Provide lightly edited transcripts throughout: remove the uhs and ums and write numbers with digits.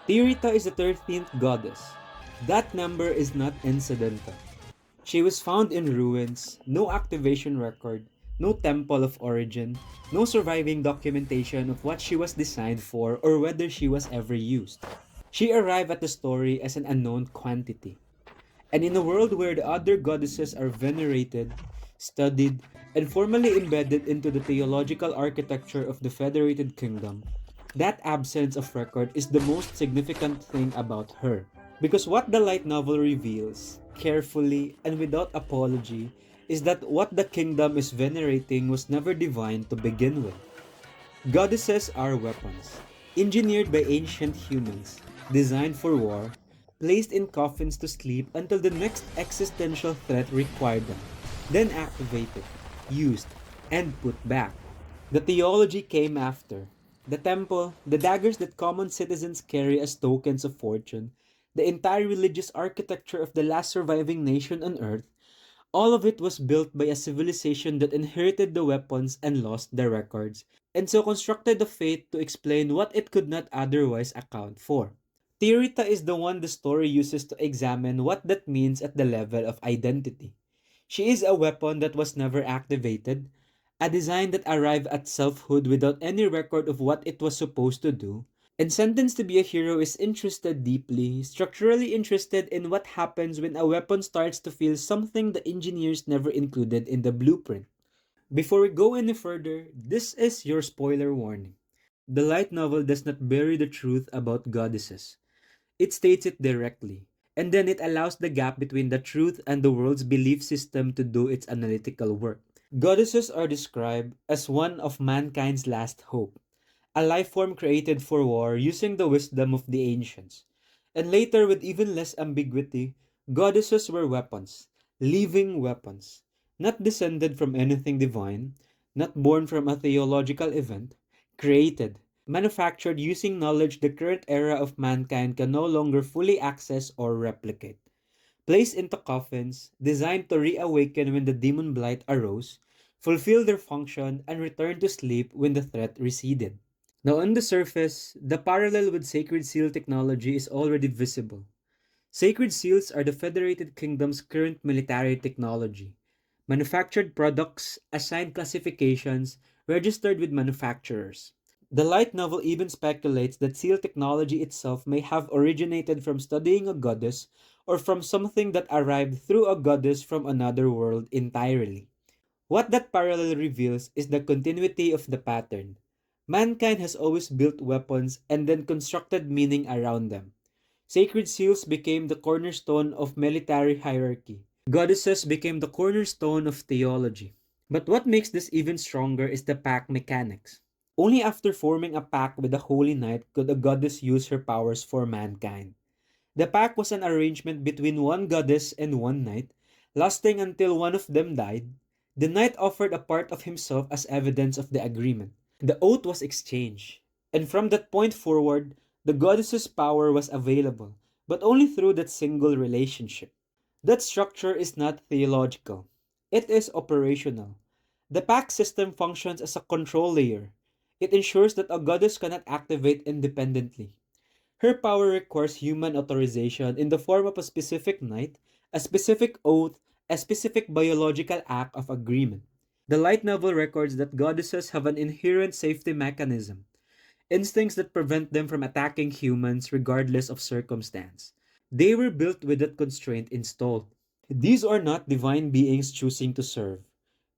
Tirita is the 13th goddess. That number is not incidental. She was found in ruins, no activation record, no temple of origin, no surviving documentation of what she was designed for or whether she was ever used. She arrived at the story as an unknown quantity. And in a world where the other goddesses are venerated, studied, and formally embedded into the theological architecture of the Federated Kingdom, that absence of record is the most significant thing about her. Because what the light novel reveals, carefully and without apology, is that what the kingdom is venerating was never divine to begin with. Goddesses are weapons, engineered by ancient humans, designed for war, placed in coffins to sleep until the next existential threat required them, then activated, used, and put back. The theology came after. The temple, the daggers that common citizens carry as tokens of fortune, the entire religious architecture of the last surviving nation on earth, all of it was built by a civilization that inherited the weapons and lost the records, and so constructed the fate to explain what it could not otherwise account for. Theorita is the one the story uses to examine what that means at the level of identity. She is a weapon that was never activated, a design that arrived at selfhood without any record of what it was supposed to do, and Sentenced to be a Hero is interested deeply, structurally interested in what happens when a weapon starts to feel something the engineers never included in the blueprint. Before we go any further, this is your spoiler warning. The light novel does not bury the truth about goddesses. It states it directly, and then it allows the gap between the truth and the world's belief system to do its analytical work. Goddesses are described as one of mankind's last hope, a life form created for war using the wisdom of the ancients. And later, with even less ambiguity, goddesses were weapons, living weapons, not descended from anything divine, not born from a theological event, created, manufactured using knowledge the current era of mankind can no longer fully access or replicate. Placed into coffins, designed to reawaken when the demon blight arose, fulfill their function, and return to sleep when the threat receded. Now, on the surface, the parallel with Sacred Seal technology is already visible. Sacred Seals are the Federated Kingdom's current military technology. Manufactured products, assigned classifications, registered with manufacturers. The light novel even speculates that seal technology itself may have originated from studying a goddess or from something that arrived through a goddess from another world entirely. What that parallel reveals is the continuity of the pattern. Mankind has always built weapons and then constructed meaning around them. Sacred seals became the cornerstone of military hierarchy. Goddesses became the cornerstone of theology. But what makes this even stronger is the pack mechanics. Only after forming a pact with the Holy Knight could a goddess use her powers for mankind. The pact was an arrangement between one goddess and one knight, lasting until one of them died. The knight offered a part of himself as evidence of the agreement. The oath was exchanged, and from that point forward, the goddess's power was available, but only through that single relationship. That structure is not theological, it is operational. The pact system functions as a control layer. It ensures that a goddess cannot activate independently. Her power requires human authorization in the form of a specific knight, a specific oath, a specific biological act of agreement. The light novel records that goddesses have an inherent safety mechanism, instincts that prevent them from attacking humans regardless of circumstance. They were built with that constraint installed. These are not divine beings choosing to serve.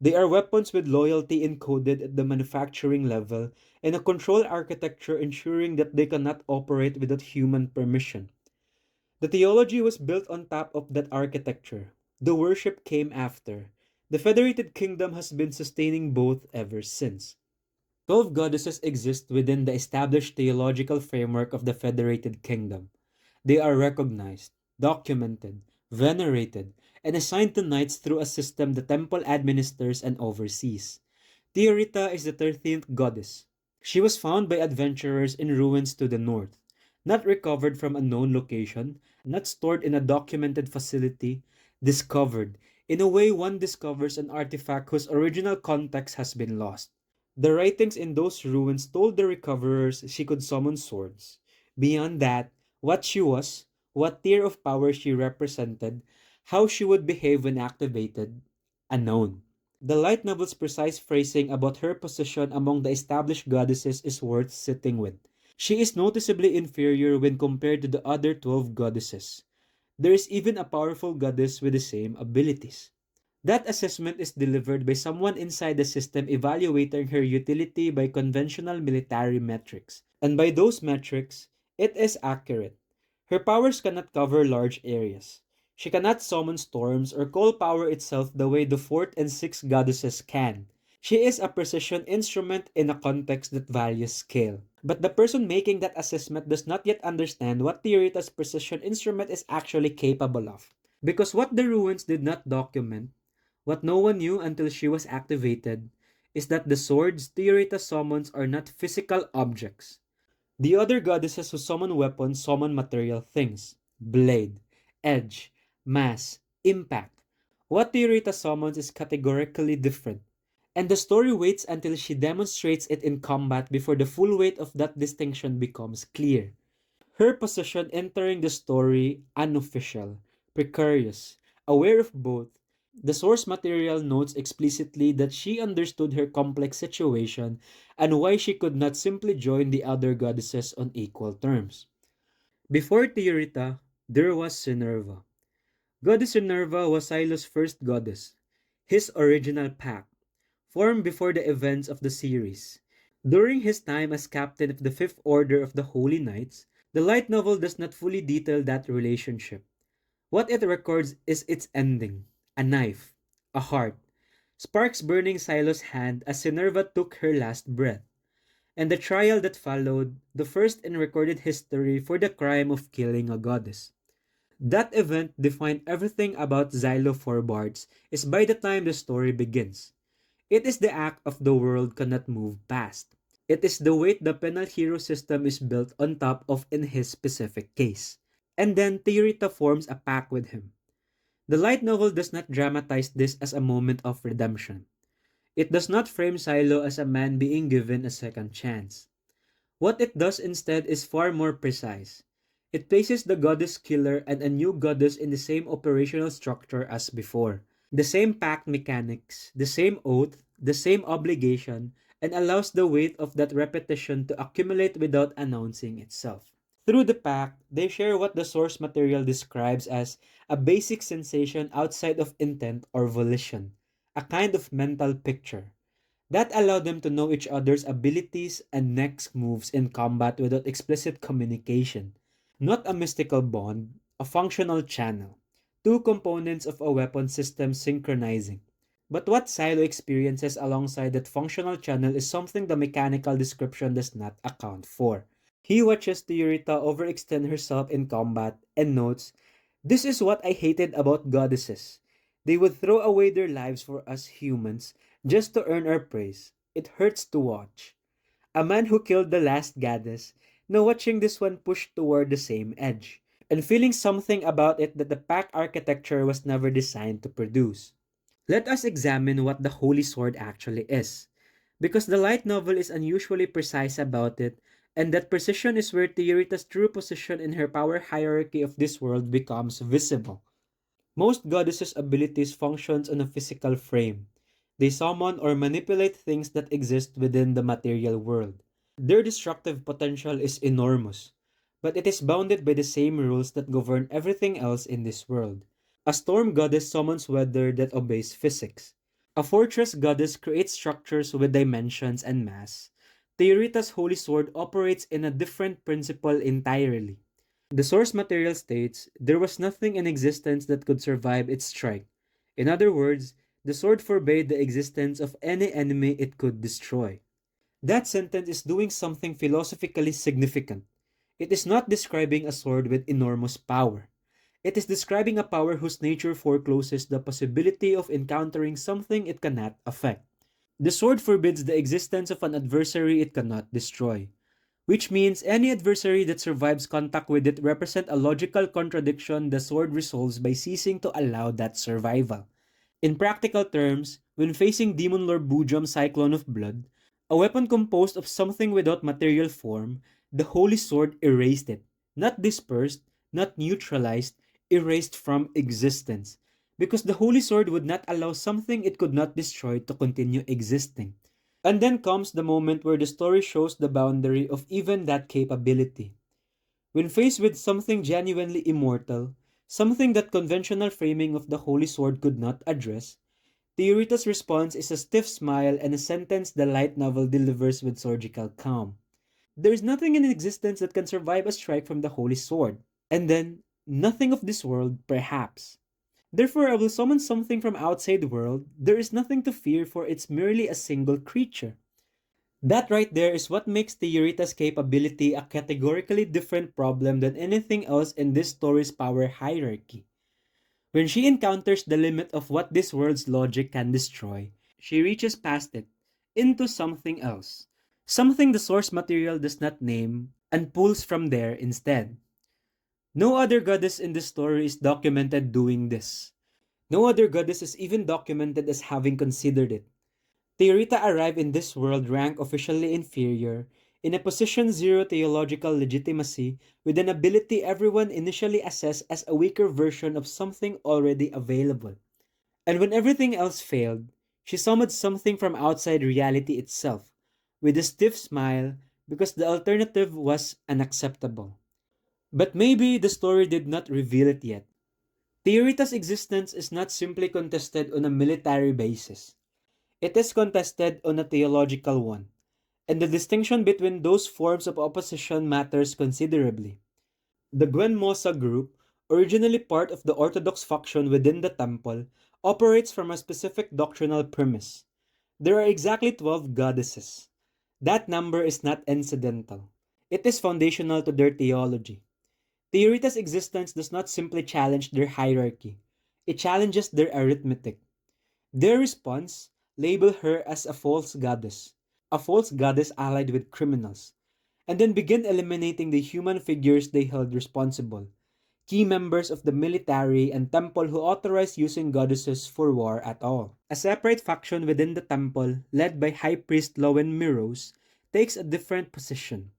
They are weapons with loyalty encoded at the manufacturing level and a control architecture ensuring that they cannot operate without human permission. The theology was built on top of that architecture. The worship came after. The Federated Kingdom has been sustaining both ever since. 12 goddesses exist within the established theological framework of the Federated Kingdom. They are recognized, documented, venerated, and assigned to knights through a system the temple administers and oversees. Theorita is the 13th goddess. She was found by adventurers in ruins to the north, not recovered from a known location, not stored in a documented facility, discovered, in a way one discovers an artifact whose original context has been lost. The writings in those ruins told the recoverers she could summon swords. Beyond that, what she was, what tier of power she represented, how she would behave when activated, unknown. The light novel's precise phrasing about her position among the established goddesses is worth sitting with. She is noticeably inferior when compared to the other 12 goddesses. There is even a powerful goddess with the same abilities. That assessment is delivered by someone inside the system evaluating her utility by conventional military metrics. And by those metrics, it is accurate. Her powers cannot cover large areas. She cannot summon storms or call power itself the way the fourth and sixth goddesses can. She is a precision instrument in a context that values scale. But the person making that assessment does not yet understand what Theorita's precision instrument is actually capable of. Because what the ruins did not document, what no one knew until she was activated, is that the swords Theorita summons are not physical objects. The other goddesses who summon weapons summon material things: blade, edge, mass, impact. What Theorita summons is categorically different, and the story waits until she demonstrates it in combat before the full weight of that distinction becomes clear. Her position entering the story, unofficial, precarious, aware of both. The source material notes explicitly that she understood her complex situation and why she could not simply join the other goddesses on equal terms. Before Theorita, there was Sinerva. Goddess Sinerva was Silo's first goddess, his original pack, formed before the events of the series. During his time as captain of the Fifth Order of the Holy Knights, the light novel does not fully detail that relationship. What it records is its ending: a knife, a heart, sparks burning Silo's hand as Sinerva took her last breath, and the trial that followed, the first in recorded history for the crime of killing a goddess. That event defined everything about Xylo Forbards is by the time the story begins. It is the act of the world cannot move past. It is the weight the penal hero system is built on top of in his specific case. And then Theorita forms a pact with him. The light novel does not dramatize this as a moment of redemption. It does not frame Silo as a man being given a second chance. What it does instead is far more precise. It places the goddess killer and a new goddess in the same operational structure as before. The same pact mechanics, the same oath, the same obligation, and allows the weight of that repetition to accumulate without announcing itself. Through the pact, they share what the source material describes as a basic sensation outside of intent or volition, a kind of mental picture. That allowed them to know each other's abilities and next moves in combat without explicit communication. Not a mystical bond, a functional channel. Two components of a weapon system synchronizing. But what Silo experiences alongside that functional channel is something the mechanical description does not account for. He watches Theorita overextend herself in combat and notes, "This is what I hated about goddesses. They would throw away their lives for us humans just to earn our praise. It hurts to watch." A man who killed the last goddess, now watching this one push toward the same edge, and feeling something about it that the pack architecture was never designed to produce. Let us examine what the Holy Sword actually is, because the light novel is unusually precise about it, and that precision is where Theorita's true position in her power hierarchy of this world becomes visible. Most goddesses' abilities functions on a physical frame. They summon or manipulate things that exist within the material world. Their destructive potential is enormous, but it is bounded by the same rules that govern everything else in this world. A storm goddess summons weather that obeys physics. A fortress goddess creates structures with dimensions and mass. Theorita's holy sword operates in a different principle entirely. The source material states there was nothing in existence that could survive its strike. In other words, the sword forbade the existence of any enemy it could destroy. That sentence is doing something philosophically significant. It is not describing a sword with enormous power. It is describing a power whose nature forecloses the possibility of encountering something it cannot affect. The sword forbids the existence of an adversary it cannot destroy, which means any adversary that survives contact with it represent a logical contradiction the sword resolves by ceasing to allow that survival. In practical terms, when facing Demon Lord Bujam's Cyclone of Blood, a weapon composed of something without material form, the Holy Sword erased it. not dispersed, not neutralized, erased from existence. Because the Holy Sword would not allow something it could not destroy to continue existing. And then comes the moment where the story shows the boundary of even that capability. When faced with something genuinely immortal, something that conventional framing of the Holy Sword could not address, Theorita's response is a stiff smile and a sentence the light novel delivers with surgical calm. There is nothing in existence that can survive a strike from the Holy Sword. And then, nothing of this world, perhaps. Therefore, I will summon something from outside the world. There is nothing to fear, for it's merely a single creature. That right there is what makes Theorita's capability a categorically different problem than anything else in this story's power hierarchy. When she encounters the limit of what this world's logic can destroy, she reaches past it, into something else. Something the source material does not name, and pulls from there instead. No other goddess in this story is documented doing this. No other goddess is even documented as having considered it. Theorita arrived in this world rank officially inferior, in a position zero theological legitimacy, with an ability everyone initially assessed as a weaker version of something already available. And when everything else failed, she summoned something from outside reality itself, with a stiff smile, because the alternative was unacceptable. But maybe the story did not reveal it yet. Theorita's existence is not simply contested on a military basis. It is contested on a theological one, and the distinction between those forms of opposition matters considerably. The Gwen Mosa group, originally part of the Orthodox faction within the temple, operates from a specific doctrinal premise. There are exactly 12 goddesses. That number is not incidental. It is foundational to their theology. Theorita's existence does not simply challenge their hierarchy, it challenges their arithmetic. Their response label her as a false goddess allied with criminals, and then begin eliminating the human figures they held responsible, key members of the military and temple who authorized using goddesses for war at all. A separate faction within the temple, led by High Priest Lowen Miros, takes a different position.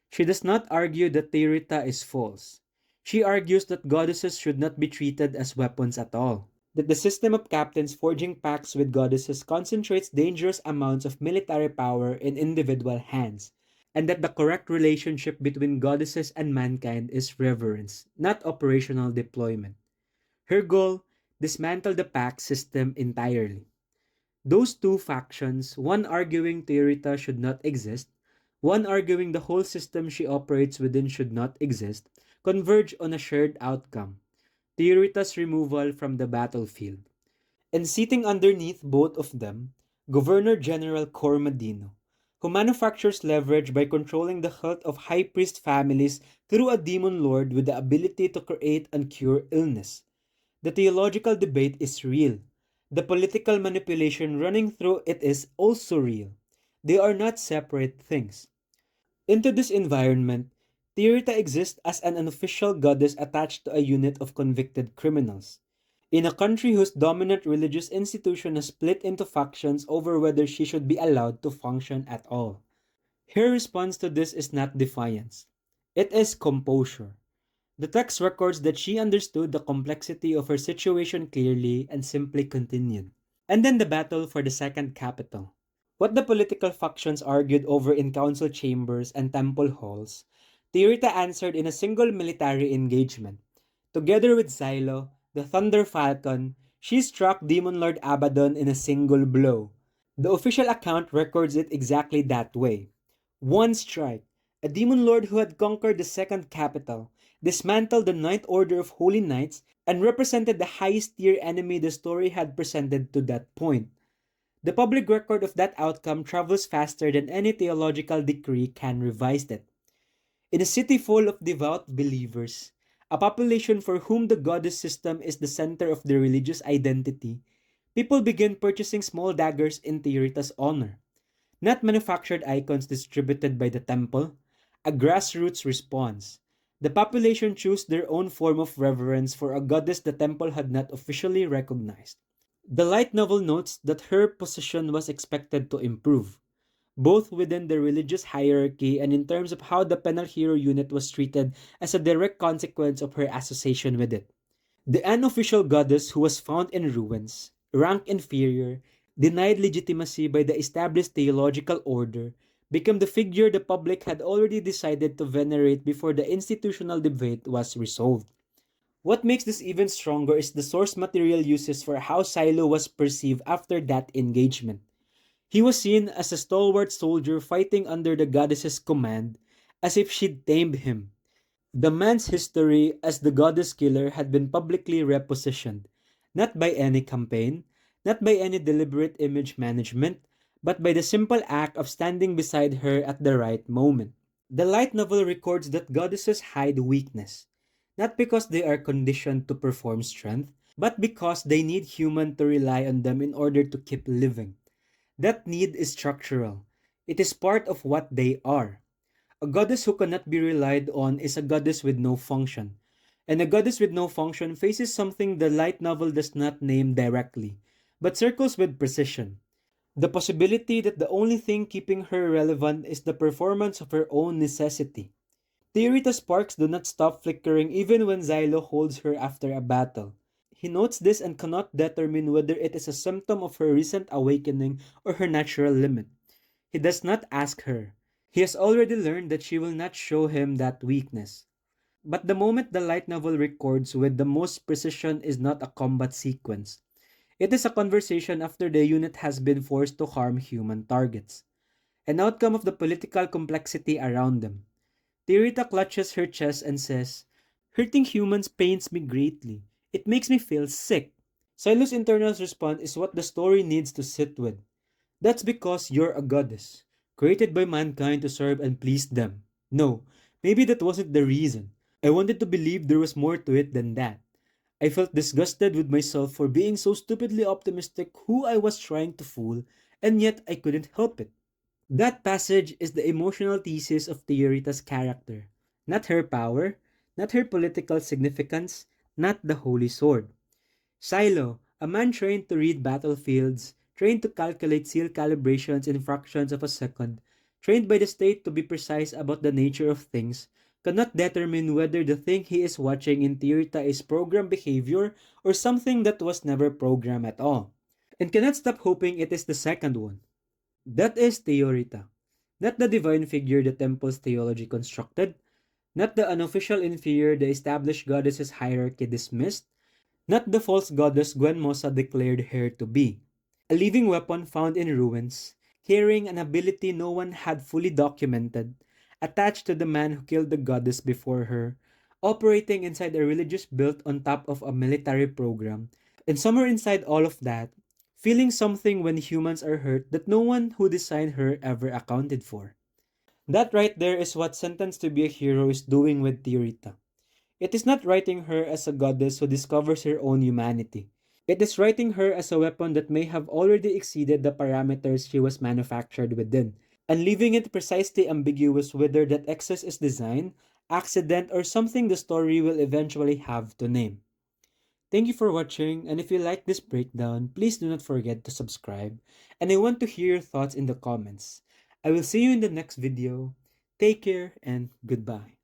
She does not argue that Theorita is false. She argues that goddesses should not be treated as weapons at all. That the system of captains forging pacts with goddesses concentrates dangerous amounts of military power in individual hands, and that the correct relationship between goddesses and mankind is reverence, not operational deployment. Her goal: dismantle the pact system entirely. Those two factions, one arguing Theorita should not exist, one arguing the whole system she operates within should not exist, converge on a shared outcome: Theorita's removal from the battlefield. And sitting underneath both of them, Governor General Cormadino, who manufactures leverage by controlling the health of high priest families through a demon lord with the ability to create and cure illness. The theological debate is real. The political manipulation running through it is also real. They are not separate things. Into this environment, Theorita exists as an unofficial goddess attached to a unit of convicted criminals. In a country whose dominant religious institution has split into factions over whether she should be allowed to function at all. Her response to this is not defiance. It is composure. The text records that she understood the complexity of her situation clearly and simply continued. And then the battle for the second capital. What the political factions argued over in council chambers and temple halls, Theorita answered in a single military engagement. Together with Xylo, the Thunder Falcon, she struck Demon Lord Abaddon in a single blow. The official account records it exactly that way. One strike. A demon lord who had conquered the second capital, dismantled the Ninth Order of Holy Knights, and represented the highest tier enemy the story had presented to that point. The public record of that outcome travels faster than any theological decree can revise it. In a city full of devout believers, a population for whom the goddess system is the center of their religious identity, people begin purchasing small daggers in Theorita's honor. Not manufactured icons distributed by the temple, a grassroots response. The population chose their own form of reverence for a goddess the temple had not officially recognized. The light novel notes that her position was expected to improve, both within the religious hierarchy and in terms of how the penal hero unit was treated as a direct consequence of her association with it. The unofficial goddess who was found in ruins, ranked inferior, denied legitimacy by the established theological order, became the figure the public had already decided to venerate before the institutional debate was resolved. What makes this even stronger is the source material uses for how Silo was perceived after that engagement. He was seen as a stalwart soldier fighting under the goddess's command, as if she'd tamed him. The man's history as the goddess killer had been publicly repositioned, not by any campaign, not by any deliberate image management, but by the simple act of standing beside her at the right moment. The light novel records that goddesses hide weakness, not because they are conditioned to perform strength, but because they need human to rely on them in order to keep living. That need is structural. It is part of what they are. A goddess who cannot be relied on is a goddess with no function. And a goddess with no function faces something the light novel does not name directly, but circles with precision. The possibility that the only thing keeping her relevant is the performance of her own necessity. Theorita's sparks do not stop flickering even when Xylo holds her after a battle. He notes this and cannot determine whether it is a symptom of her recent awakening or her natural limit. He does not ask her. He has already learned that she will not show him that weakness. But the moment the light novel records with the most precision is not a combat sequence. It is a conversation after the unit has been forced to harm human targets, an outcome of the political complexity around them. Theorita clutches her chest and says, "Hurting humans pains me greatly. It makes me feel sick." Silo's internal response is what the story needs to sit with. That's because you're a goddess, created by mankind to serve and please them. No, maybe that wasn't the reason. I wanted to believe there was more to it than that. I felt disgusted with myself for being so stupidly optimistic who I was trying to fool, and yet I couldn't help it. That passage is the emotional thesis of Theorita's character. Not her power, not her political significance, not the holy sword. Silo, a man trained to read battlefields, trained to calculate seal calibrations in fractions of a second, trained by the state to be precise about the nature of things, cannot determine whether the thing he is watching in Theorita is program behavior or something that was never programmed at all, and cannot stop hoping it is the second one. That is Theorita, not the divine figure the temple's theology constructed, not the unofficial inferior the established goddesses hierarchy dismissed, not the false goddess Gwen Mosa declared her to be. A living weapon found in ruins, carrying an ability no one had fully documented, attached to the man who killed the goddess before her, operating inside a religious built on top of a military program, and somewhere inside all of that, feeling something when humans are hurt that no one who designed her ever accounted for. That right there is what Sentenced to be a Hero is doing with Theorita. It is not writing her as a goddess who discovers her own humanity. It is writing her as a weapon that may have already exceeded the parameters she was manufactured within, and leaving it precisely ambiguous whether that excess is design, accident, or something the story will eventually have to name. Thank you for watching, and if you like this breakdown, please do not forget to subscribe, and I want to hear your thoughts in the comments. I will see you in the next video. Take care and goodbye.